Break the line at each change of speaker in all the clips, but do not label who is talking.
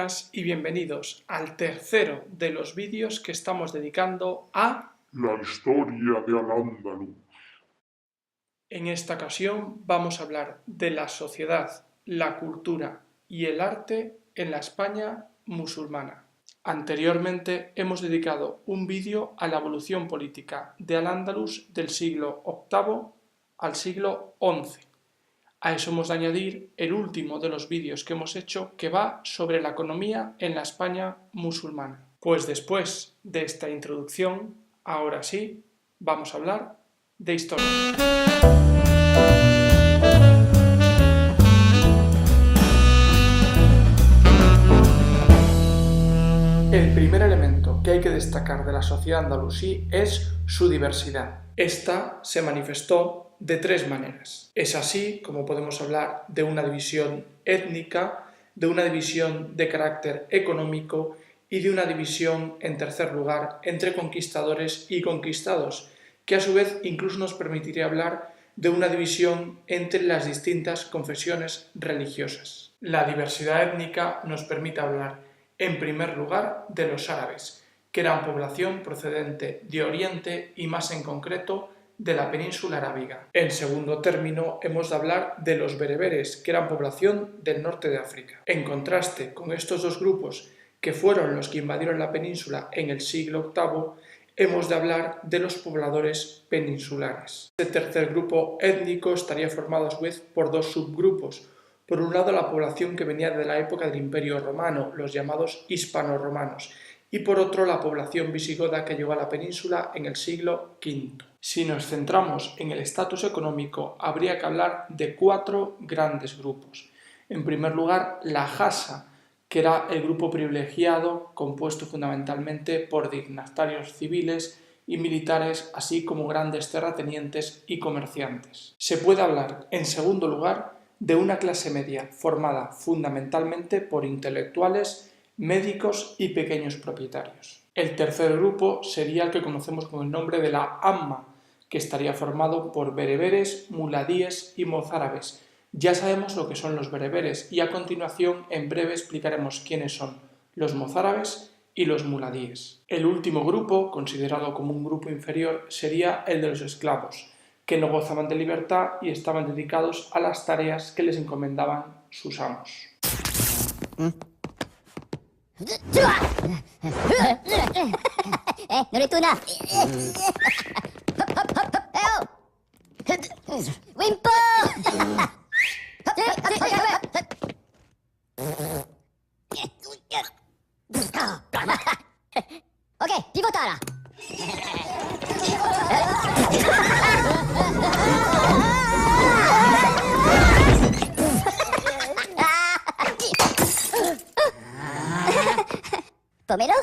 buenas y bienvenidos al tercero de los vídeos que estamos dedicando a
la historia de Al-Ándalus.
En esta ocasión vamos a hablar de la sociedad, la cultura y el arte en la España musulmana. Anteriormente hemos dedicado un vídeo a la evolución política de Al-Ándalus del siglo VIII al siglo XI. A eso hemos de añadir el último de los vídeos que hemos hecho, que va sobre la economía en la España musulmana. Pues después de esta introducción, ahora sí, vamos a hablar de historia. El primer elemento que hay que destacar de la sociedad andalusí es su diversidad. Esta se manifestó de tres maneras. Es así como podemos hablar de una división étnica, de una división de carácter económico y de una división, en tercer lugar, entre conquistadores y conquistados, que a su vez incluso nos permitiría hablar de una división entre las distintas confesiones religiosas. La diversidad étnica nos permite hablar, en primer lugar, de los árabes, que eran población procedente de Oriente y más en concreto de la península arábiga. En segundo término, hemos de hablar de los bereberes, que eran población del norte de África. En contraste con estos dos grupos, que fueron los que invadieron la península en el siglo VIII, hemos de hablar de los pobladores peninsulares. Este tercer grupo étnico estaría formado a su vez por dos subgrupos. Por un lado, la población que venía de la época del Imperio Romano, los llamados hispano-romanos, y por otro, la población visigoda que llegó a la península en el siglo V. Si nos centramos en el estatus económico, habría que hablar de cuatro grandes grupos. En primer lugar, la Hasa, que era el grupo privilegiado, compuesto fundamentalmente por dignatarios civiles y militares, así como grandes terratenientes y comerciantes. Se puede hablar, en segundo lugar, de una clase media formada fundamentalmente por intelectuales, médicos y pequeños propietarios. El tercer grupo sería el que conocemos con el nombre de la Amma, que estaría formado por bereberes, muladíes y mozárabes. Ya sabemos lo que son los bereberes y a continuación en breve explicaremos quiénes son los mozárabes y los muladíes. El último grupo, considerado como un grupo inferior, sería el de los esclavos, que no gozaban de libertad y estaban dedicados a las tareas que les encomendaban sus amos.
Norituna! Wimpo! Ok, pivotala! ¿Pomelo?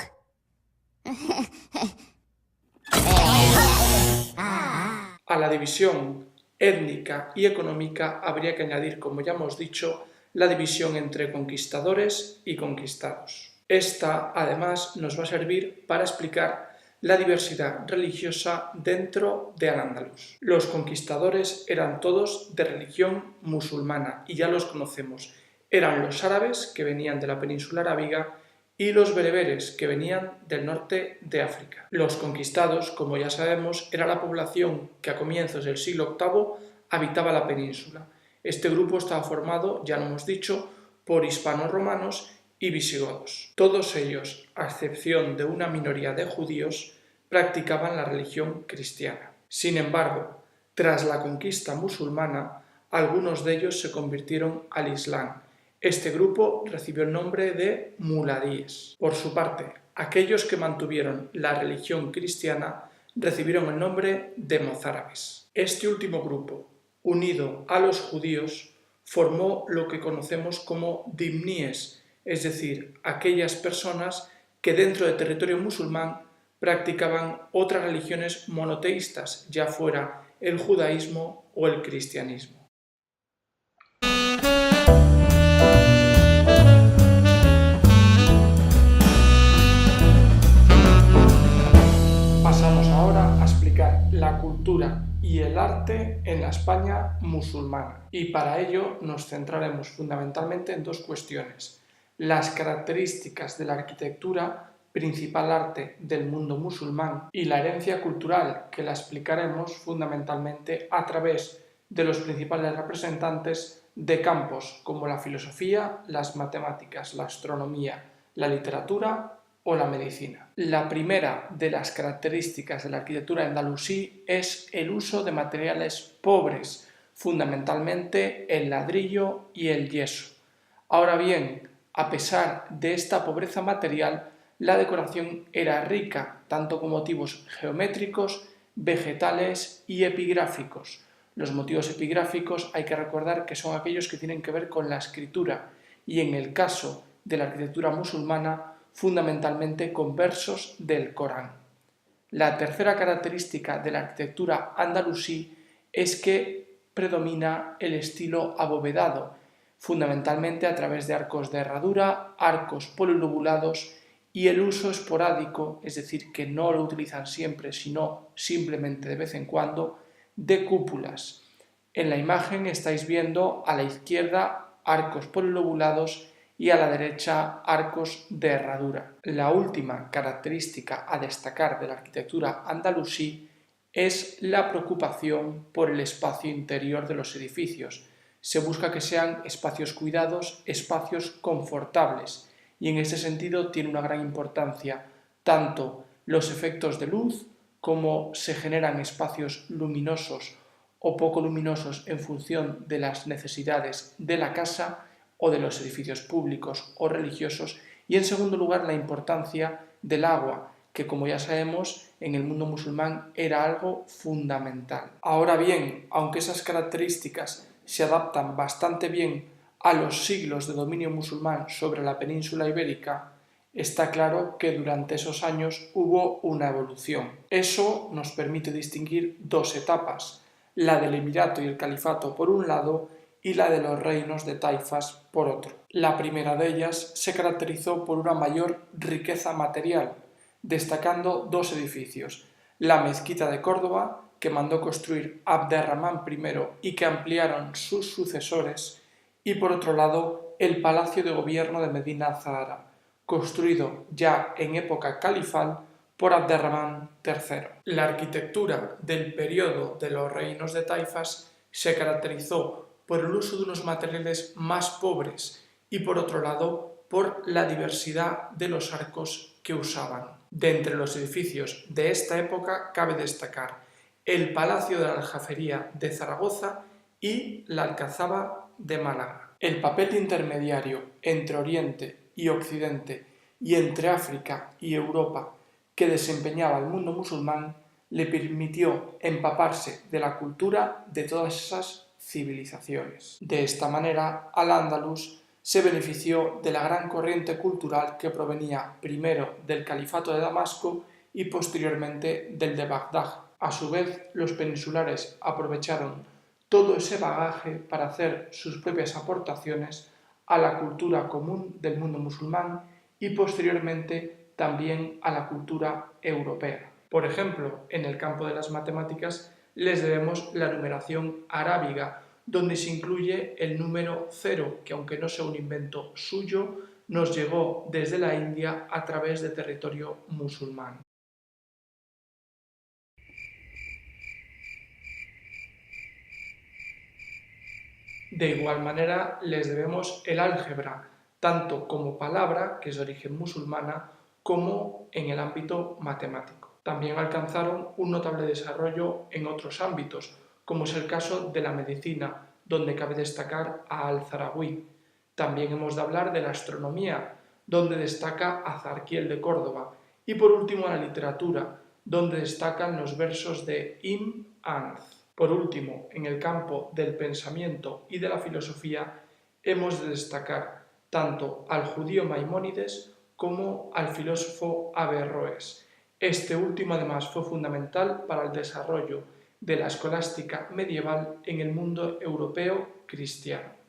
A la división étnica y económica habría que añadir, como ya hemos dicho, la división entre conquistadores y conquistados. Esta, además, nos va a servir para explicar la diversidad religiosa dentro de Al-Ándalus. Los conquistadores eran todos de religión musulmana y ya los conocemos. Eran los árabes, que venían de la península arábiga, y los bereberes, que venían del norte de África. Los conquistados, como ya sabemos, era la población que a comienzos del siglo VIII habitaba la península. Este grupo estaba formado, ya lo hemos dicho, por hispanos-romanos y visigodos. Todos ellos, a excepción de una minoría de judíos, practicaban la religión cristiana. Sin embargo, tras la conquista musulmana, algunos de ellos se convirtieron al Islam. Este grupo recibió el nombre de muladíes. Por su parte, aquellos que mantuvieron la religión cristiana recibieron el nombre de mozárabes. Este último grupo, unido a los judíos, formó lo que conocemos como dimníes, es decir, aquellas personas que dentro del territorio musulmán practicaban otras religiones monoteístas, ya fuera el judaísmo o el cristianismo. Pasamos ahora a explicar la cultura y el arte en la España musulmana. Y para ello nos centraremos fundamentalmente en dos cuestiones: las características de la arquitectura, principal arte del mundo musulmán, y la herencia cultural, que la explicaremos fundamentalmente a través de los principales representantes de campos como la filosofía, las matemáticas, la astronomía, la literatura o la medicina. La primera de las características de la arquitectura andalusí es el uso de materiales pobres, fundamentalmente el ladrillo y el yeso. Ahora bien, a pesar de esta pobreza material, la decoración era rica, tanto con motivos geométricos, vegetales y epigráficos. Los motivos epigráficos hay que recordar que son aquellos que tienen que ver con la escritura y en el caso de la arquitectura musulmana, fundamentalmente con versos del Corán. La tercera característica de la arquitectura andalusí es que predomina el estilo abovedado, fundamentalmente a través de arcos de herradura, arcos polilobulados y el uso esporádico, es decir, que no lo utilizan siempre, sino simplemente de vez en cuando, de cúpulas. En la imagen estáis viendo a la izquierda arcos polilobulados y a la derecha arcos de herradura. La última característica a destacar de la arquitectura andalusí es la preocupación por el espacio interior de los edificios. Se busca que sean espacios cuidados, espacios confortables, y en este sentido tiene una gran importancia tanto los efectos de luz como se generan espacios luminosos o poco luminosos en función de las necesidades de la casa o de los edificios públicos o religiosos, y en segundo lugar la importancia del agua, que como ya sabemos en el mundo musulmán era algo fundamental. Ahora bien, aunque esas características se adaptan bastante bien a los siglos de dominio musulmán sobre la península ibérica, está claro que durante esos años hubo una evolución. Eso nos permite distinguir dos etapas, la del emirato y el califato por un lado y la de los reinos de taifas por otro. La primera de ellas se caracterizó por una mayor riqueza material, destacando dos edificios, la mezquita de Córdoba, que mandó construir Abderramán I y que ampliaron sus sucesores, y por otro lado el Palacio de Gobierno de Medina Zahara, construido ya en época califal por Abderramán III. La arquitectura del periodo de los reinos de taifas se caracterizó por el uso de unos materiales más pobres y por otro lado por la diversidad de los arcos que usaban. De entre los edificios de esta época cabe destacar el Palacio de la Aljafería de Zaragoza y la Alcazaba de Málaga. El papel intermediario entre Oriente y Occidente y entre África y Europa que desempeñaba el mundo musulmán le permitió empaparse de la cultura de todas esas civilizaciones. De esta manera, Al-Ándalus se benefició de la gran corriente cultural que provenía primero del Califato de Damasco y posteriormente del de Bagdad. A su vez, los peninsulares aprovecharon todo ese bagaje para hacer sus propias aportaciones a la cultura común del mundo musulmán y posteriormente también a la cultura europea. Por ejemplo, en el campo de las matemáticas les debemos la numeración arábiga, donde se incluye el número 0, que aunque no sea un invento suyo, nos llegó desde la India a través de territorio musulmán. De igual manera, les debemos el álgebra, tanto como palabra, que es de origen musulmana, como en el ámbito matemático. También alcanzaron un notable desarrollo en otros ámbitos, como es el caso de la medicina, donde cabe destacar a Al-Zarawi. También hemos de hablar de la astronomía, donde destaca a Zarquiel de Córdoba, y por último a la literatura, donde destacan los versos de Ibn Anz. Por último, en el campo del pensamiento y de la filosofía, hemos de destacar tanto al judío Maimónides como al filósofo Averroes. Este último además fue fundamental para el desarrollo de la escolástica medieval en el mundo europeo cristiano.